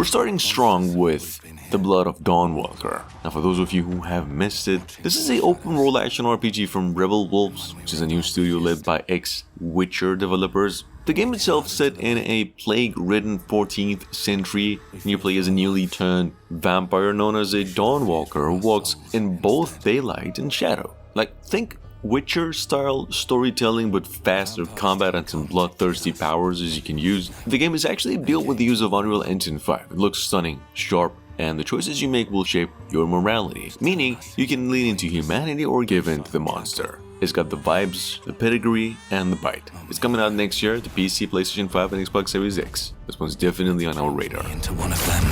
We're starting strong with the Blood of Dawnwalker. Now for those of you who have missed it, this is an open world action RPG from Rebel Wolves, which is a new studio led by ex-Witcher developers. The game itself set in a plague-ridden 14th century, and you play as a newly turned vampire known as a Dawnwalker who walks in both daylight and shadow. Like, think Witcher-style storytelling but faster combat and some bloodthirsty powers as you can use. The game is actually built with the use of Unreal Engine 5. It looks stunning, sharp, and the choices you make will shape your morality, meaning you can lean into humanity or give in to the monster. It's got the vibes, the pedigree, and the bite. It's coming out next year to PC, PlayStation 5, and Xbox Series X. This one's definitely on our radar. Into one of them.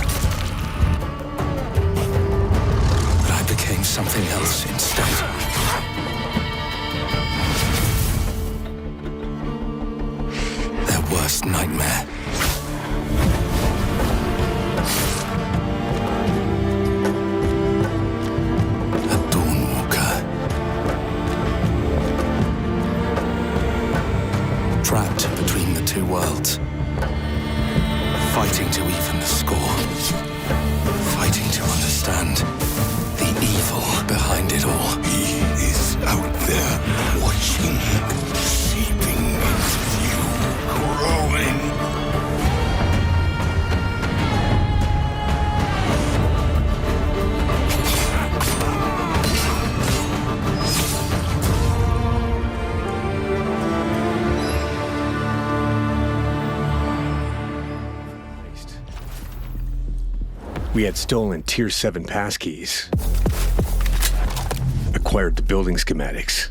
But I became something else instead. Their worst nightmare. Trapped between the two worlds, fighting to even the score, fighting to understand the evil behind it all. He is out there, watching, seeping into you, growing. We had stolen Tier 7 passkeys. Acquired the building schematics.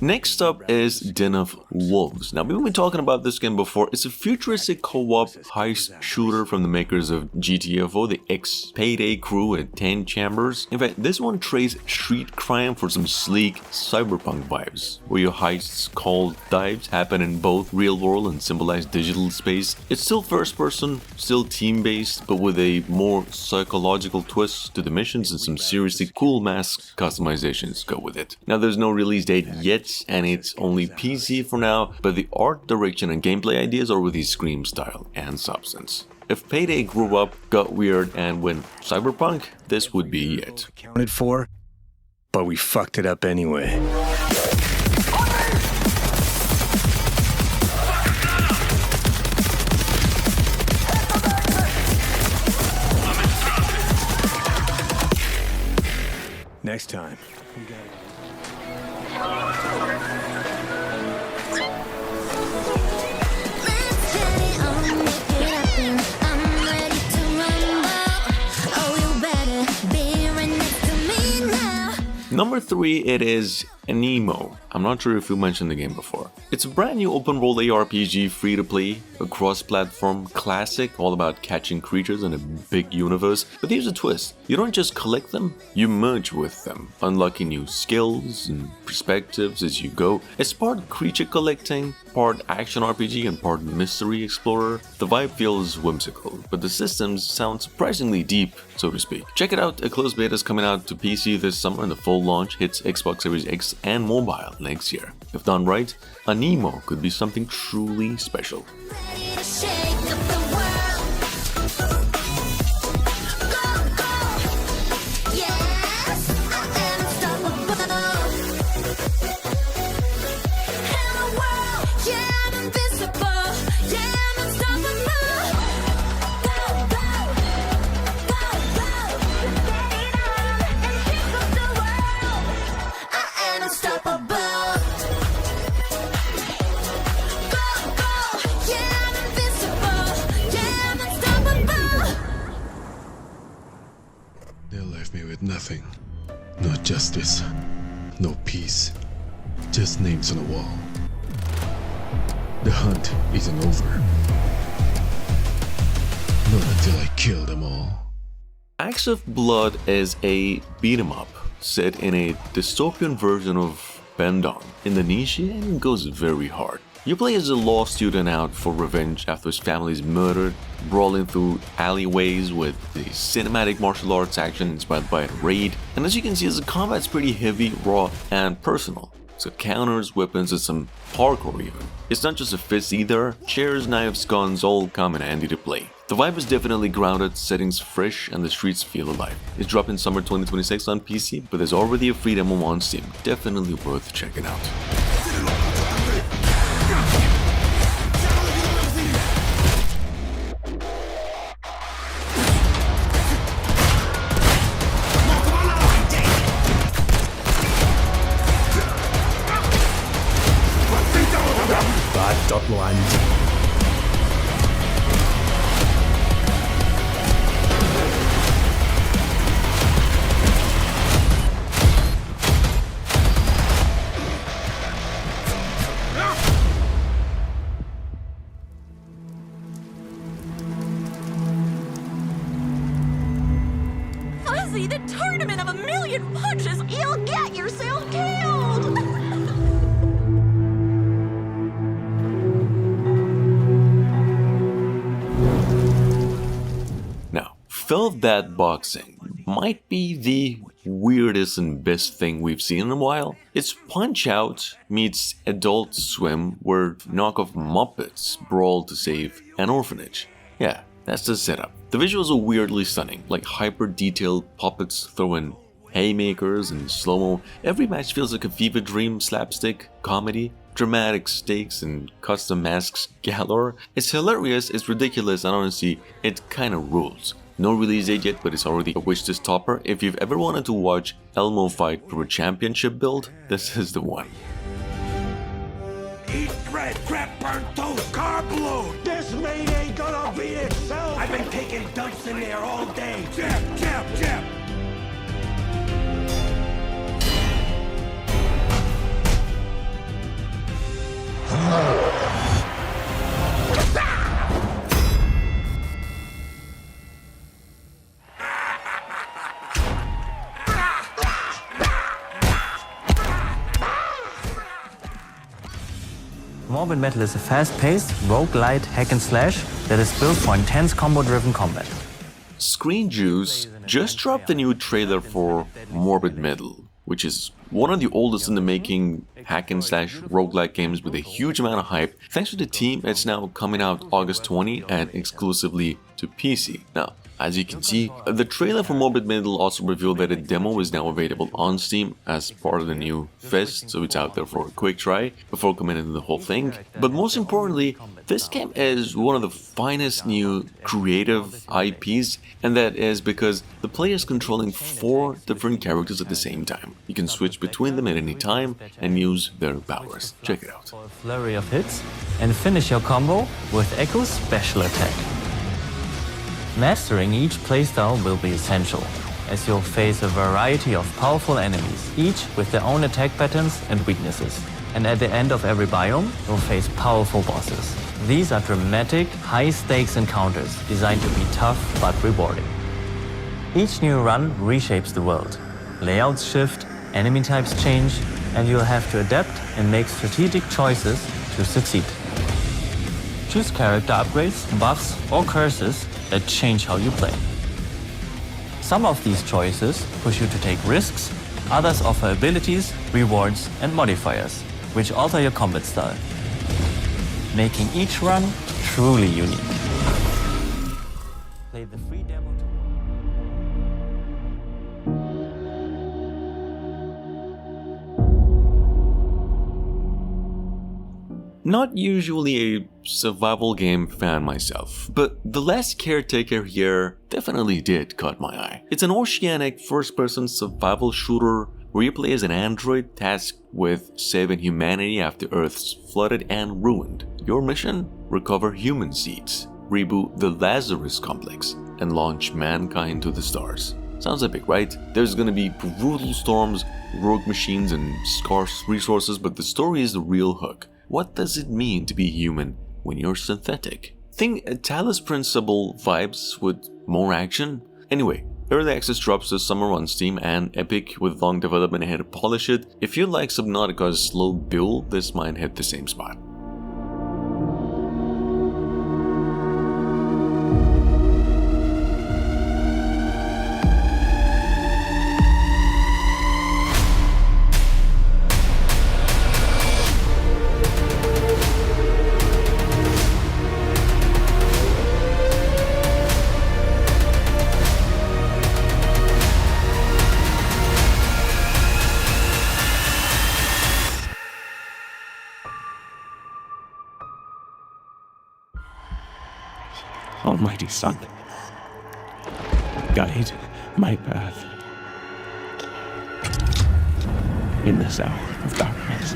Next up is Den of Wolves. Now, we've been talking about this game before. It's a futuristic co-op heist shooter from the makers of GTFO, the ex-Payday crew at 10 Chambers. In fact, this one trades street crime for some sleek cyberpunk vibes, where your heists called dives happen in both real world and symbolize digital space. It's still first person, still team-based, but with a more psychological twist to the missions and some seriously cool mask customizations go with it. Now, there's no release date yet, and it's only PC for now, but the art direction and gameplay ideas are with the Scream style and substance. If Payday grew up, got weird, and went cyberpunk, this would be it. Counted for, but we fucked it up anyway. Next time. Number 3, it is Aniimo. I'm not sure if we mentioned the game before. It's a brand new open world ARPG, free to play, a cross-platform classic all about catching creatures in a big universe. But here's a twist. You don't just collect them, you merge with them, unlocking new skills and perspectives as you go. It's part creature collecting, part action RPG, and part mystery explorer. The vibe feels whimsical, but the systems sound surprisingly deep, so to speak. Check it out, a closed beta is coming out to PC this summer and the full launch hits Xbox Series X and mobile next year. If done right, Aniimo could be something truly special. Nothing. No justice. No peace. Just names on a wall. The hunt isn't over. Not until I kill them all. Acts of Blood is a beat-em-up set in a dystopian version of Bandung, Indonesia, and it goes very hard. You play as a law student out for revenge after his family is murdered, brawling through alleyways with the cinematic martial arts action inspired by a raid. And as you can see, the combat's pretty heavy, raw, and personal. It's got counters, weapons, and some parkour even. It's not just a fist either, chairs, knives, guns all come in handy to play. The vibe is definitely grounded, settings fresh, and the streets feel alive. It's dropping summer 2026 on PC, but there's already a free demo on Steam. Definitely worth checking out. Blood of Dawnwalker. The tournament of a million punches, you'll get yourself killed! Now, felt that boxing might be the weirdest and best thing we've seen in a while. It's Punch-Out meets Adult Swim where knockoff Muppets brawl to save an orphanage. Yeah, that's the setup. The visuals are weirdly stunning, like hyper-detailed puppets throwing haymakers and slow-mo. Every match feels like a fever dream slapstick comedy, dramatic stakes and custom masks galore. It's hilarious, it's ridiculous, and honestly, it kinda rules. No release date yet, but it's already a wishlist topper. If you've ever wanted to watch Elmo fight for a championship build, this is the one. Eat bread, crap, burnt toast, carb load. This meat ain't gonna beat itself. I've been taking dumps in there all day. Jab, jab, jab. Morbid Metal is a fast-paced, roguelite hack-and-slash that is built for intense combo-driven combat. Screen Juice just dropped the new trailer for Morbid Metal, which is one of the oldest in the making hack-and-slash roguelike games with a huge amount of hype. Thanks to the team, it's now coming out August 20 and exclusively to PC. Now, as you can see, the trailer for Morbid Metal also revealed that a demo is now available on Steam as part of the new Fest, so it's out there for a quick try before committing to the whole thing. But most importantly, this game is one of the finest new creative IPs, and that is because the player is controlling 4 different characters at the same time. You can switch between them at any time and use their powers. Check it out. For a flurry of hits and finish your combo with Echo's special attack. Mastering each playstyle will be essential, as you'll face a variety of powerful enemies, each with their own attack patterns and weaknesses. And at the end of every biome, you'll face powerful bosses. These are dramatic, high-stakes encounters designed to be tough but rewarding. Each new run reshapes the world. Layouts shift, enemy types change, and you'll have to adapt and make strategic choices to succeed. Choose character upgrades, buffs, or curses that change how you play. Some of these choices push you to take risks, others offer abilities, rewards, and modifiers, which alter your combat style, making each run truly unique. Play the free demo. Not usually a survival game fan myself, but the Last Caretaker here definitely did catch my eye. It's an oceanic first-person survival shooter where you play as an android tasked with saving humanity after Earth's flooded and ruined. Your mission? Recover human seeds, reboot the Lazarus complex, and launch mankind to the stars. Sounds epic, right? There's gonna be brutal storms, rogue machines, and scarce resources, but the story is the real hook. What does it mean to be human when you're synthetic? Think Talos Principle vibes with more action? Anyway, early access drops this summer on Steam, and Epic with long development ahead to polish it. If you like Subnautica's slow build, this might hit the same spot. Almighty Sun, guide my path in this hour of darkness.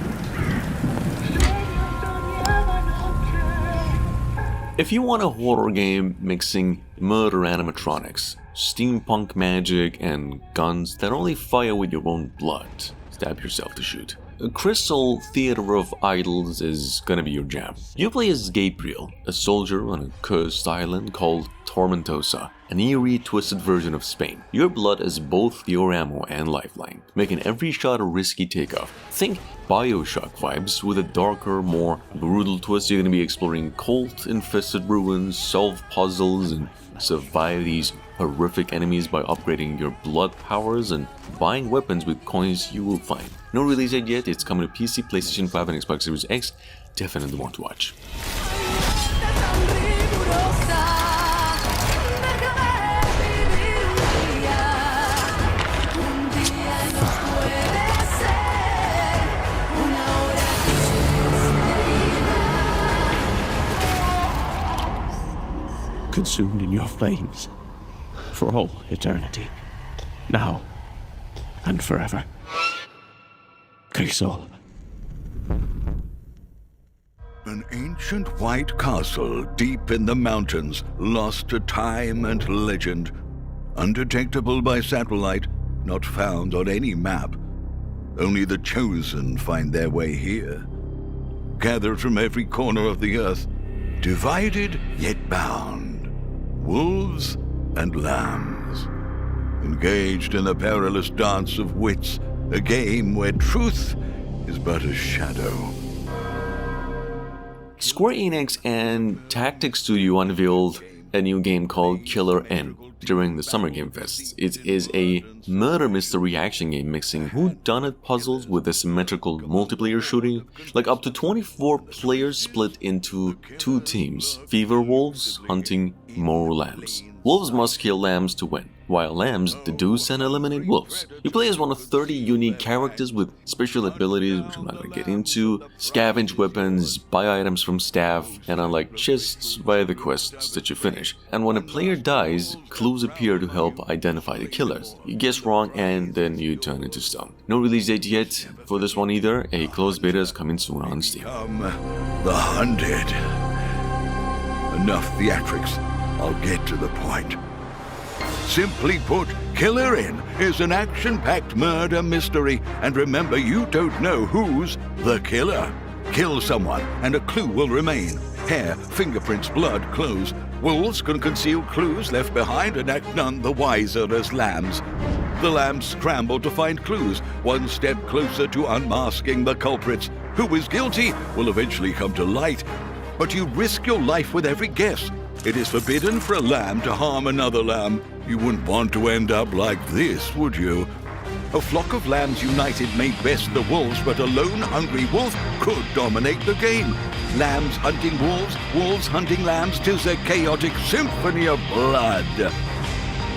If you want a horror game mixing murder animatronics, steampunk magic, and guns that only fire with your own blood, stab yourself to shoot, Crisol Theater of Idols is gonna be your jam. You play as Gabriel, a soldier on a cursed island called Tormentosa, an eerie, twisted version of Spain. Your blood is both your ammo and lifeline, making every shot a risky takeoff. Think Bioshock vibes with a darker, more brutal twist. You're gonna be exploring cult-infested ruins, solve puzzles, and survive these horrific enemies by upgrading your blood powers and buying weapons with coins you will find. No release date yet, it's coming to PC, PlayStation 5 and Xbox Series X. Definitely want to watch. Consumed in your flames for all eternity, now and forever. Crisol. An ancient white castle deep in the mountains, lost to time and legend. Undetectable by satellite, not found on any map. Only the chosen find their way here. Gathered from every corner of the earth, divided yet bound. Wolves and lambs, engaged in a perilous dance of wits, a game where truth is but a shadow. Square Enix and Tactics Studio unveiled a new game called Killer N during the Summer Game Fest. It is a murder mystery action game mixing whodunit puzzles with a symmetrical multiplayer shooting, like up to 24 players split into two teams, fever wolves hunting more lambs. Wolves must kill lambs to win, while lambs deduce and eliminate wolves. You play as one of 30 unique characters with special abilities, which I'm not going to get into, scavenge weapons, buy items from staff, and unlock chests via the quests that you finish. And when a player dies, clues appear to help identify the killers. You guess wrong and then you turn into stone. No release date yet for this one either. A closed beta is coming soon on Steam. The hunted. Enough theatrics. I'll get to the point. Simply put, Killer N is an action-packed murder mystery, and remember, you don't know who's the killer. Kill someone, and a clue will remain. Hair, fingerprints, blood, clothes. Wolves can conceal clues left behind and act none the wiser as lambs. The lambs scramble to find clues, one step closer to unmasking the culprits. Who is guilty will eventually come to light, but you risk your life with every guess. It is forbidden for a lamb to harm another lamb. You wouldn't want to end up like this, would you? A flock of lambs united may best the wolves, but a lone hungry wolf could dominate the game. Lambs hunting wolves, wolves hunting lambs, 'tis a chaotic symphony of blood.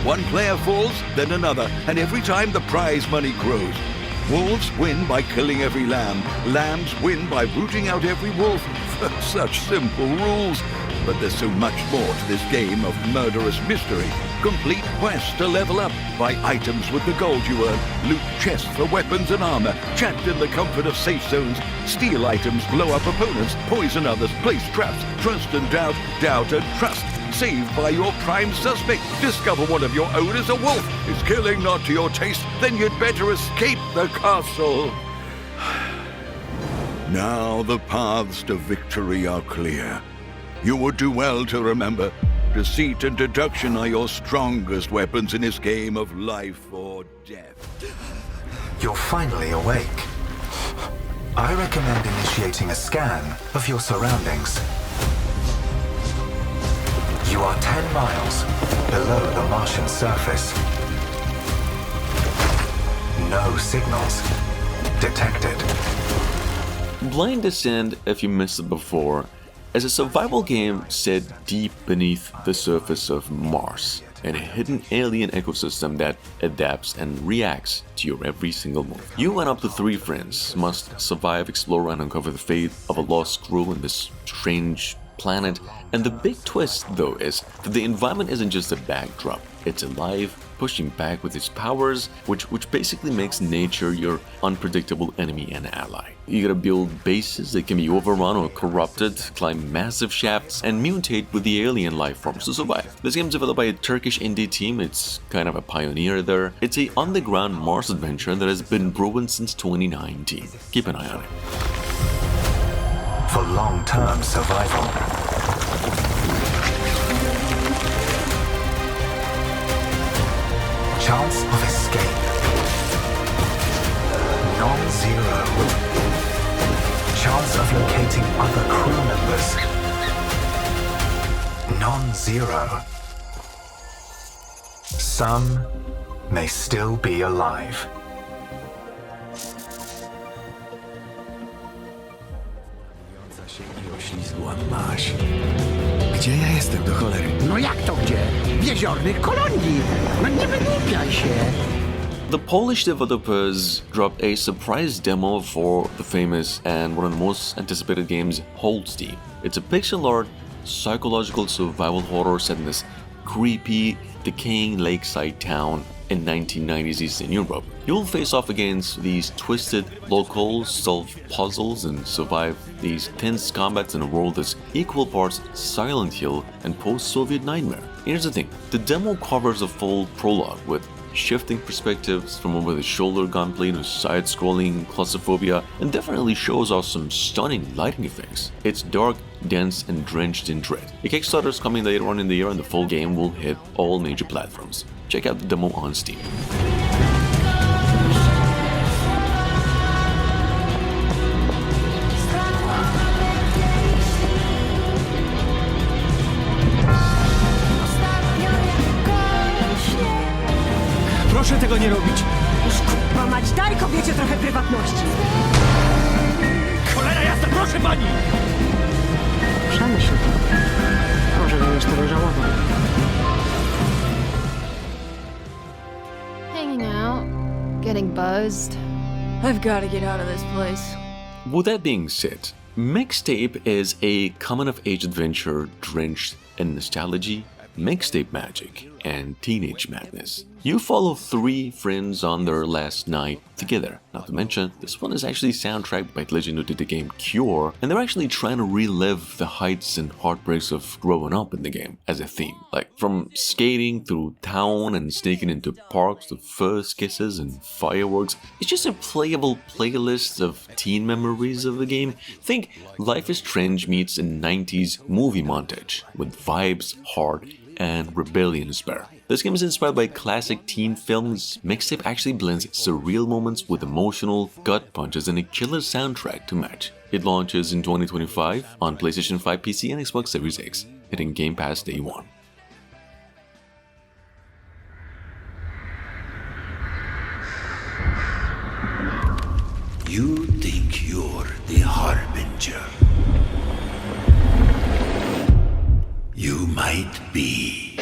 One player falls, then another, and every time the prize money grows. Wolves win by killing every lamb. Lambs win by rooting out every wolf. Such simple rules. But there's so much more to this game of murderous mystery. Complete quests to level up, buy items with the gold you earn, loot chests for weapons and armor, chat in the comfort of safe zones, steal items, blow up opponents, poison others, place traps, trust and doubt, doubt and trust. Saved by your prime suspect. Discover one of your own is a wolf. Is killing not to your taste? Then you'd better escape the castle. Now the paths to victory are clear. You would do well to remember, deceit and deduction are your strongest weapons in this game of life or death. You're finally awake. I recommend initiating a scan of your surroundings. You are 10 miles below the Martian surface. No signals detected. Blind Descent, if you missed it before, is a survival game set deep beneath the surface of Mars, in a hidden alien ecosystem that adapts and reacts to your every single move. You and up to 3 friends must survive, explore, and uncover the fate of a lost crew in this strange planet, and the big twist though is that the environment isn't just a backdrop, it's alive, pushing back with its powers, which basically makes nature your unpredictable enemy and ally. You gotta build bases that can be overrun or corrupted, climb massive shafts, and mutate with the alien life forms to survive. This game is developed by a Turkish indie team. It's kind of a pioneer there. It's a on-the-ground Mars adventure that has been brewing since 2019. Keep an eye on it. For long-term survival. Chance of escape. Non-zero. Chance of locating other crew members. Non-zero. Some may still be alive. Masz. Gdzie ja jestem, do cholery? No jak to gdzie? W jeziornych kolonii. No nie wygłupiaj się. The Polish developers dropped a surprise demo for the famous and one of the most anticipated games, Holstin. It's a pixel art, psychological survival horror set in this creepy, decaying lakeside town in 1990s Eastern Europe. You'll face off against these twisted locals, solve puzzles, and survive these tense combats in a world that's equal parts Silent Hill and post-Soviet nightmare. Here's the thing, the demo covers a full prologue with shifting perspectives from over-the-shoulder gunplay to side-scrolling claustrophobia, and definitely shows off some stunning lighting effects. It's dark, dense, and drenched in dread. A Kickstarter is coming later on in the year, and the full game will hit all major platforms. Check out the demo on Steam. Proszę tego nie robić. Już kurwa mać, daj kobiecie trochę prywatności. Cholera jasna, proszę pani! Przemyśl to. Może będziesz tego żałował. Hanging out, getting buzzed. I've got to get out of this place. With that being said, Mixtape is a coming-of-age adventure drenched in nostalgia, mixtape magic, and teenage madness. You follow three friends on their last night together. Not to mention, this one is actually soundtracked by the legend who did the game Cure, and they're actually trying to relive the heights and heartbreaks of growing up in the game as a theme. Like, from skating through town and sneaking into parks to first kisses and fireworks, it's just a playable playlist of teen memories of the game. Think Life is Strange meets a 90s movie montage, with vibes, heart, and rebellion to spare. This game is inspired by classic teen films. Mixtape actually blends surreal moments with emotional gut punches and a killer soundtrack to match. It launches in 2025 on PlayStation 5, PC, and Xbox Series X, hitting Game Pass day one. You think you're the Harbinger. You might be.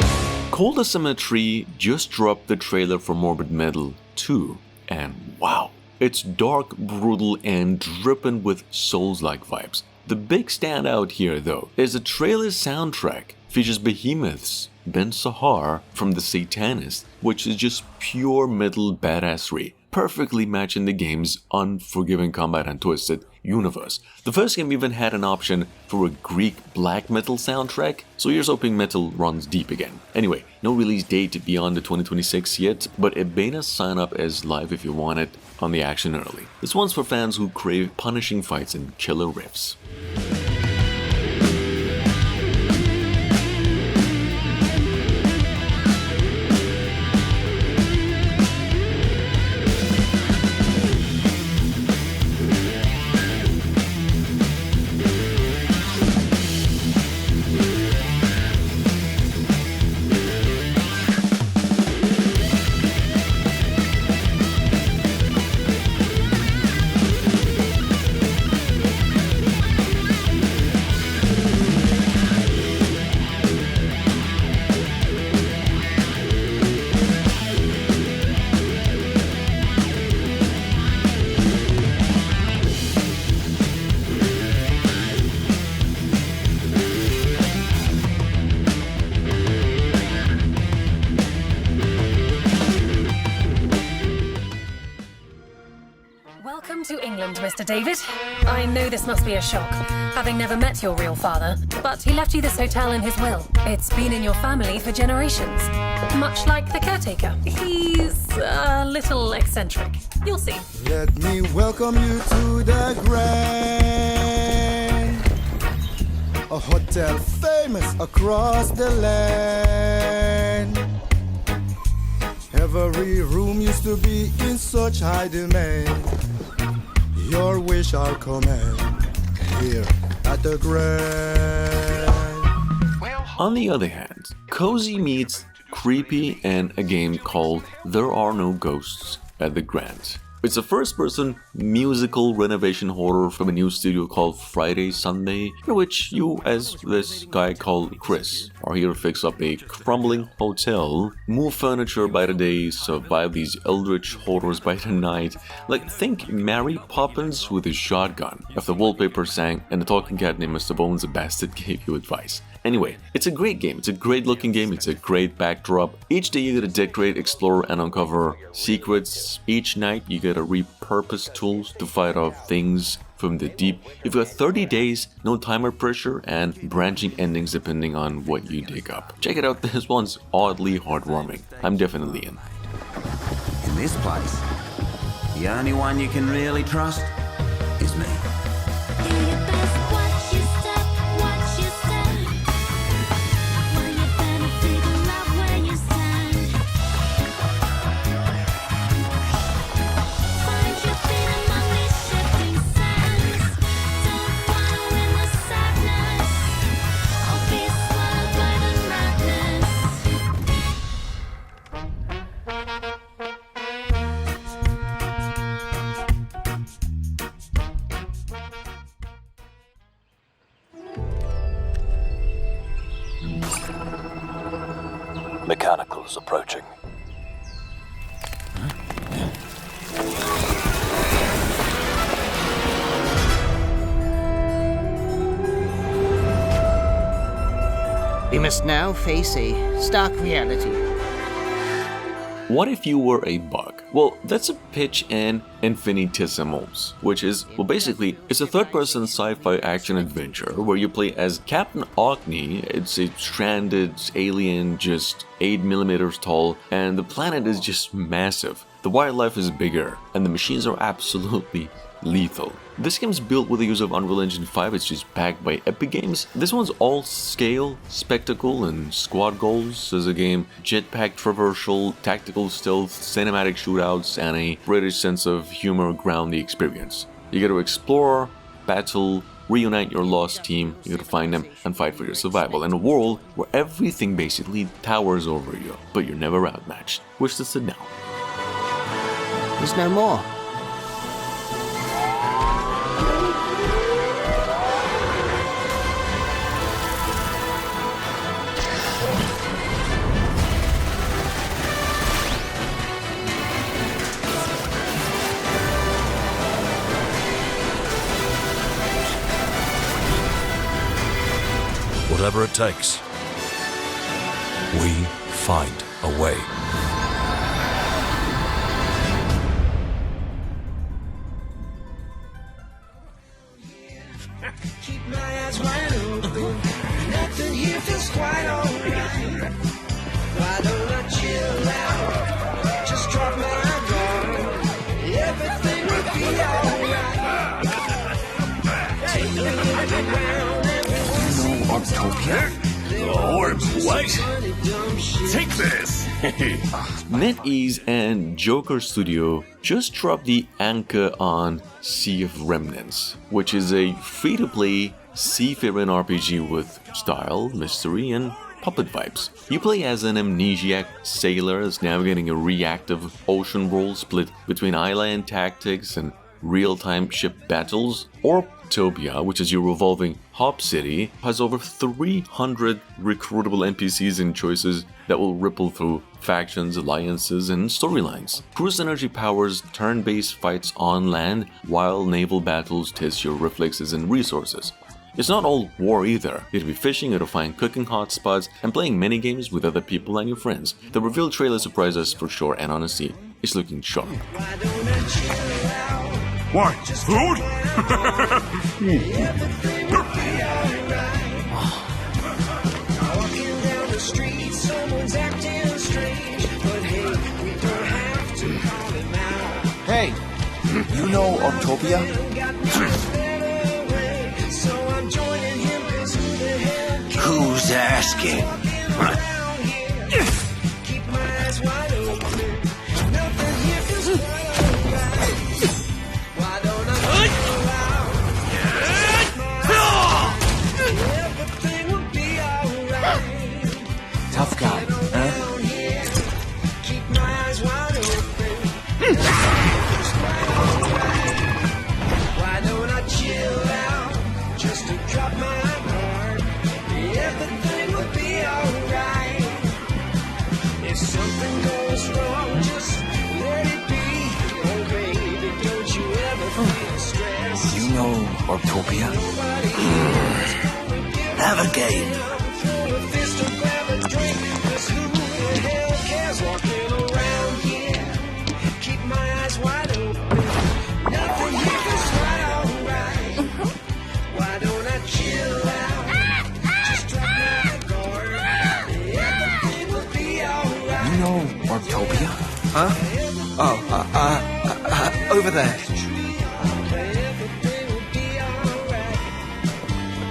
Cold Asymmetry just dropped the trailer for Morbid Metal 2, and wow, it's dark, brutal, and dripping with Souls-like vibes. The big standout here, though, is the trailer's soundtrack. Features Behemoth's Ben Sahar from The Satanist, which is just pure metal badassery, perfectly matching the game's unforgiving combat and twisted universe. The first game even had an option for a Greek black metal soundtrack, so here's hoping metal runs deep again. Anyway, no release date beyond the 2026 yet, but a beta sign up is live if you want it on the action early. This one's for fans who crave punishing fights and killer riffs. Dr. David. I know this must be a shock, having never met your real father, but he left you this hotel in his will. It's been in your family for generations, much like the caretaker. He's a little eccentric. You'll see. Let me welcome you to the Grand, a hotel famous across the land. Every room used to be in such high demand. Your wish I'll command here at the Grand. On the other hand, cozy meets creepy in a game called There Are No Ghosts at the Grand. It's a first-person musical renovation horror from a new studio called Friday Sunday, in which you, as this guy called Chris, are here to fix up a crumbling hotel, move furniture by the day, survive these eldritch horrors by the night. Like, think Mary Poppins with a shotgun. If the wallpaper sang and the talking cat named Mr. Bones the Bastard gave you advice. Anyway, it's a great game, it's a great looking game, it's a great backdrop. Each day you gotta decorate, explore, and uncover secrets. Each night you gotta repurpose tools to fight off things from the deep. You've got 30 days, no timer pressure, and branching endings depending on what you dig up. Check it out, this one's oddly heartwarming. I'm definitely in. In this place, the only one you can really trust is me. Mechanicals approaching. We must now face a stark reality. What if you were a bug? Well, that's a pitch in Infinitesimals, which is, well, basically, it's a third-person sci-fi action-adventure where you play as Captain Ogni. It's a stranded alien just 8mm tall, and the planet is just massive. The wildlife is bigger, and the machines are absolutely lethal. This game's built with the use of Unreal Engine 5, it's just backed by Epic Games. This one's all scale, spectacle, and squad goals as a game. Jetpack traversal, tactical stealth, cinematic shootouts, and a British sense of humor ground the experience. You gotta explore, battle, reunite your lost team, you gotta find them, and fight for your survival in a world where everything basically towers over you, but you're never outmatched. Wish to sit down. There's no more. Whatever it takes, we find a way. Keep my eyes wide open. Nothing here feels quite alright. Why don't I chill out? Just drop my guard. Everything will be alright. Take me around. Orbtopia? Orbs, what? Take this! NetEase and Joker Studio just dropped the anchor on Sea of Remnants, which is a free-to-play seafaring RPG with style, mystery, and puppet vibes. You play as an amnesiac sailor that's navigating a reactive ocean world split between island tactics and real-time ship battles. Orbtopia, which is your revolving hub city, has over 300 recruitable NPCs and choices that will ripple through factions, alliances, and storylines. Cruise energy powers turn-based fights on land, while naval battles test your reflexes and resources. It's not all war either. You'll be fishing, you'll find cooking hotspots, and playing minigames with other people and your friends. The reveal trailer surprised us for sure, and honestly, it's looking sharp. Why don't I chill out? Why? Food? Walking down the street, someone's acting strange. But hey, we don't have to call him out. Hey, you know Octopia? So I'm joining him, 'cause who the hell Who's asking? keep my eyes wide open? Nothing here feels quite alright. Why don't I chill out? Everything will be alright. Tough guy, huh? Keep my eyes wide open. Why don't I chill out just to drop my guard? Everything will be alright. If something goes wrong, just let it be. Oh baby, don't you ever feel stressed. You know Octopia? Have a game. Throw a fist or grab a drink, 'cause who the hell cares walking around here? Keep my eyes wide open. Nothing here feels quite alright. Why don't I chill out? Just drop my guard. Everything will be alright. You know Octopia? Huh? Oh, over there. Everything will be alright.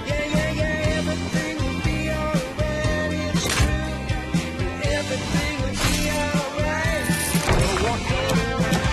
Yeah, everything will be alright. It's true. Everything will be alright. We're walking around.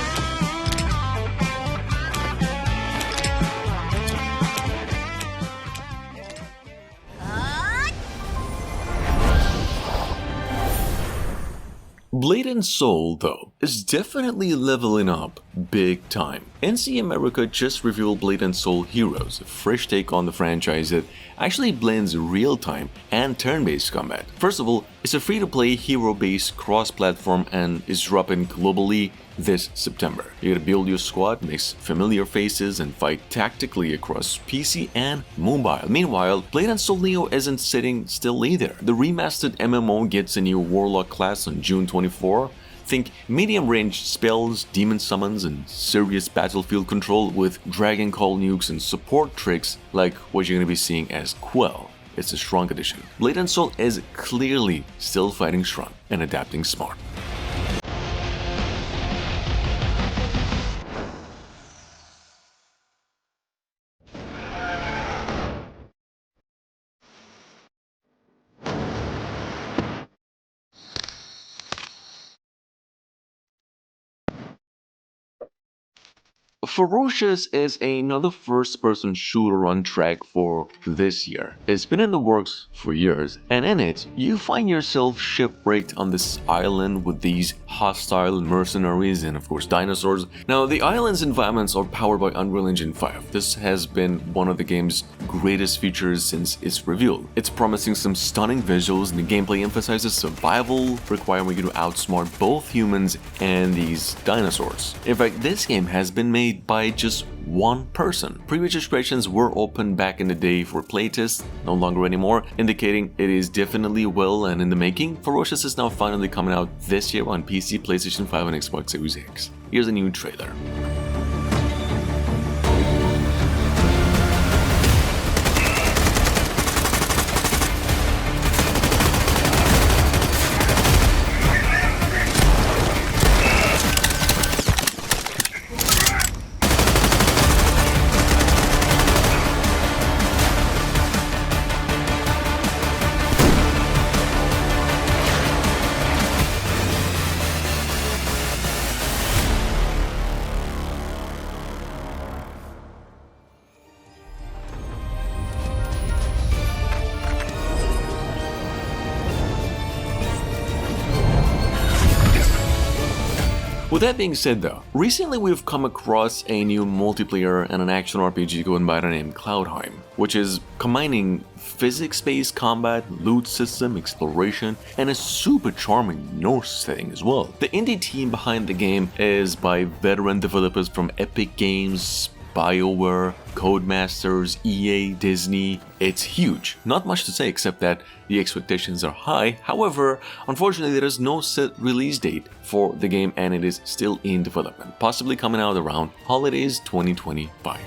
Blade and Soul, though, is definitely leveling up big time. NC America just revealed Blade and Soul Heroes, a fresh take on the franchise that actually blends real-time and turn-based combat. First of all, it's a free-to-play hero-based cross-platform and is dropping globally this September. You gotta build your squad, mix familiar faces, and fight tactically across PC and mobile. Meanwhile, Blade and Soul Neo isn't sitting still either. The remastered MMO gets a new Warlock class on June 24. Think medium-range spells, demon summons, and serious battlefield control with Dragon Call nukes and support tricks like what you're gonna be seeing as Quell. It's a strong addition. Blade and Soul is clearly still fighting strong and adapting smart. Ferocious is another first-person shooter on track for this year. It's been in the works for years, and in it, you find yourself shipwrecked on this island with these hostile mercenaries and of course dinosaurs. Now, the island's environments are powered by Unreal Engine 5. This has been one of the game's greatest features since its reveal. It's promising some stunning visuals, and the gameplay emphasizes survival, requiring you to outsmart both humans and these dinosaurs. In fact, this game has been made by just one person. Pre-registrations were open back in the day for playtests, no longer anymore, indicating it is definitely well and in the making. Ferocious is now finally coming out this year on PC, PlayStation 5, and Xbox Series X. Here's a new trailer. With that being said though, recently we've come across a new multiplayer and an action RPG going by the name Cloudheim, which is combining physics-based combat, loot system, exploration, and a super charming Norse setting as well. The indie team behind the game is by veteran developers from Epic Games, BioWare, Codemasters, EA, Disney. It's huge. Not much to say except that the expectations are high. However, unfortunately there is no set release date for the game and it is still in development, possibly coming out around holidays 2025.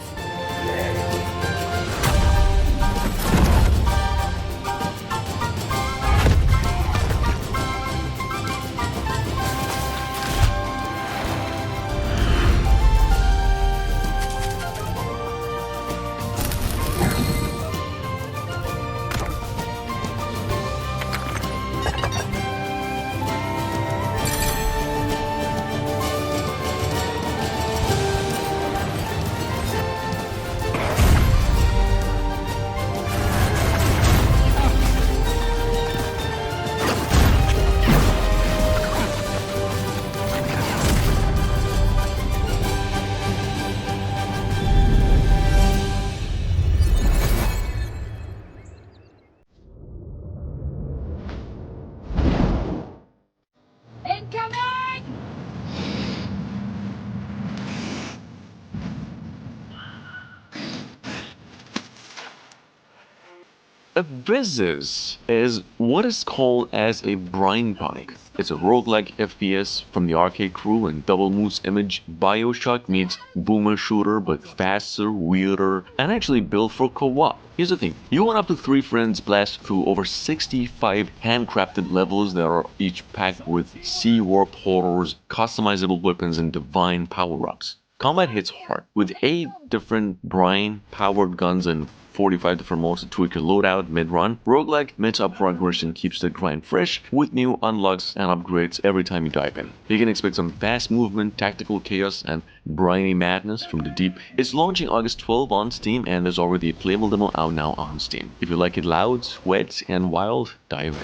Abyssus is what is called as a brine punk. It's a roguelike FPS from the arcade crew and Double Moose image. BioShock meets boomer shooter but faster, weirder, and actually built for co-op. Here's the thing, you and up to 3 friends blast through over 65 handcrafted levels that are each packed with sea-warped horrors, customizable weapons, and divine power-ups. Combat hits hard, with 8 different brine-powered guns and 45 different modes to tweak your loadout mid-run. Roguelike mid-up progression keeps the grind fresh with new unlocks and upgrades every time you dive in. You can expect some fast movement, tactical chaos, and briny madness from the deep. It's launching August 12 on Steam and there's already a playable demo out now on Steam. If you like it loud, wet, and wild, dive in.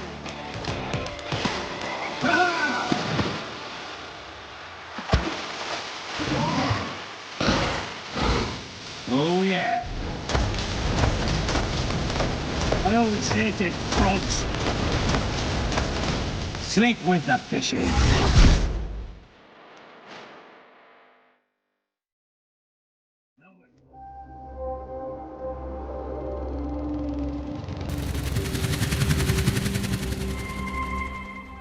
Oh yeah. I always hated frogs. Sleep with the fishes.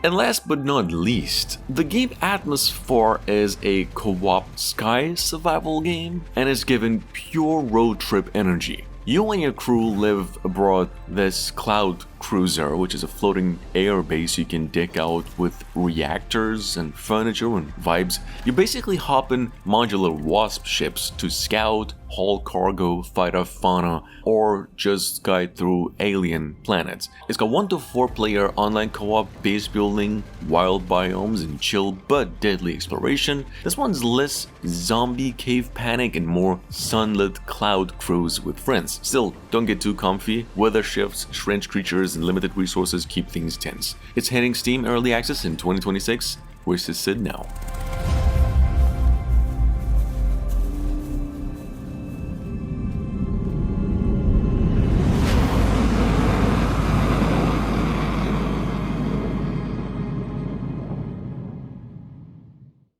And last but not least, the game Atmosfar is a co-op sky survival game and is given pure road trip energy. You and your crew live aboard this cloud cruiser, which is a floating air base you can deck out with reactors and furniture and vibes. You basically hop in modular wasp ships to scout, haul cargo, fight off fauna, or just guide through alien planets. It's got 1 to 4 player online co-op, base building, wild biomes, and chill but deadly exploration. This one's less zombie cave panic and more sunlit cloud cruise with friends. Still, don't get too comfy. Weather shifts, strange creatures, and limited resources keep things tense. It's hitting Steam Early Access in 2026. Where's to sit now?